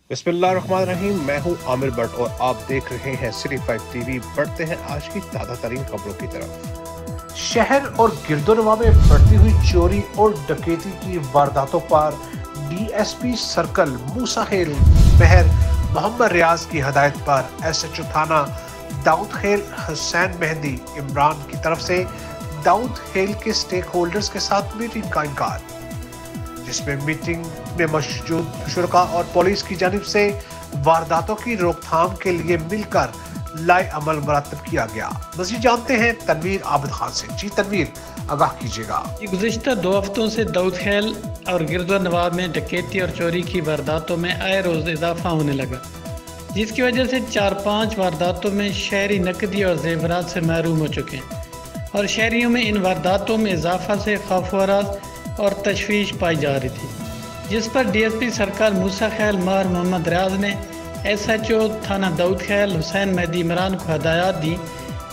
बिस्मिल्लाहिर्रहमानिर्रहीम। मैं हूं आमिर भट्ट और आप देख रहे हैं सिटी 5 टीवी। बढ़ते हैं आज की ताज़ा तरीन खबरों की तरफ। शहर और गिरदोनवा में बढ़ती हुई चोरी और डकैती की वारदातों पर डीएसपी सर्कल मूसा खेल महर मोहम्मद रियाज की हदायत पर एसएचओ थाना दाऊद खेल हुसैन मेहंदी इमरान की तरफ से दाऊद खेल के स्टेक होल्डर्स के साथ मीटिंग का इनकार, जिसमें मीटिंग में मौजूद शुरका और पुलिस की जानिब से वारदातों की रोकथाम के लिए मिलकर लाए अमल मुरतब किया गया। मज़ीद जानते हैं तनवीर आबिद खान से। जी तनवीर, आगाह कीजिएगा। गुज़िश्ता 2 हफ्तों से दाऊद खेल और गिरदोनवा में डकैती और चोरी की वारदातों में आए रोज़ इजाफा होने लगा, जिसकी वजह से 4-5 वारदातों में शहरी नकदी और जेवरात से महरूम हो चुके हैं और शहरियों में इन वारदातों में इजाफा से खौफ व राज और तशवीश पाई जा रही थी, जिस पर डीएसपी सरकार मूसा खेल महर मोहम्मद रियाज ने एसएचओ थाना दाऊद खेल हुसैन मेहंदी इमरान को हदायत दी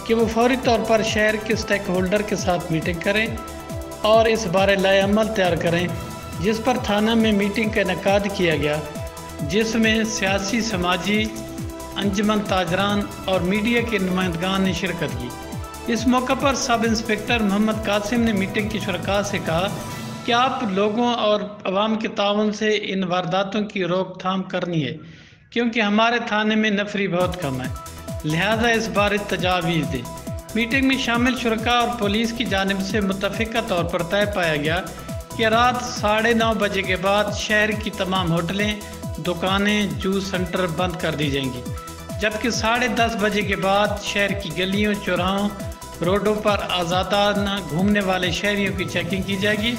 कि वो फौरी तौर पर शहर के स्टेक होल्डर के साथ मीटिंग करें और इस बारे लाए अमल तैयार करें, जिस पर थाना में मीटिंग का इनेकाद किया गया, जिसमें सियासी, समाजी, अंजुमन ताजरान और मीडिया के नुमाइंदगान ने शिरकत की। इस मौके पर सब इंस्पेक्टर मोहम्मद कासिम ने मीटिंग की शुरका से कहा कि आप लोगों और अवाम के ताउन से इन वारदातों की रोकथाम करनी है, क्योंकि हमारे थाने में नफरी बहुत कम है, लिहाजा इस बार तजावीज़ दें। मीटिंग में शामिल शुरका और पुलिस की जानिब से मुतफ़िका तौर पर तय पाया गया कि रात 9:30 बजे के बाद शहर की तमाम होटलें, दुकानें, जूस सेंटर बंद कर दी जाएंगी, जबकि 10:30 बजे के बाद शहर की गलियों, चौराहों, रोडों पर आज़ादाना घूमने वाले शहरियों की चेकिंग की जाएगी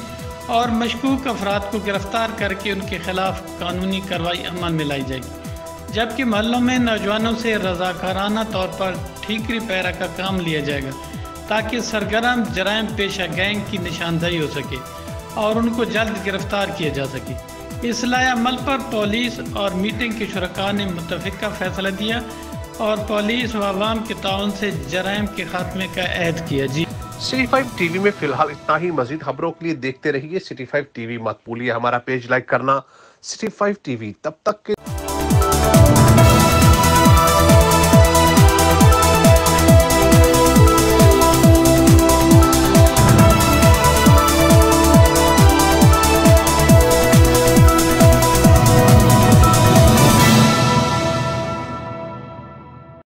और मशकूक अफराद को गिरफ्तार करके उनके खिलाफ कानूनी कार्रवाई अमल में लाई जाएगी, जबकि महलों में नौजवानों से रज़ाकाराना तौर पर ठीकरी पैरा का काम लिया जाएगा ताकि सरगर्म जराइम पेशा गैंग की निशानदेही हो सके और उनको जल्द गिरफ्तार किया जा सके। इस लाए अमल पर पुलिस और मीटिंग के शुरका ने मुतफ़िका फैसला दिया और पुलिस व अवाम के ताउन से जराइम के खात्मे का अहद किया। जी सिटी 5 टीवी में फिलहाल इतना ही। मजीद खबरों के लिए देखते रहिए सिटी 5 टीवी। मत भूलिए हमारा पेज लाइक करना, सिटी 5 टीवी। तब तक के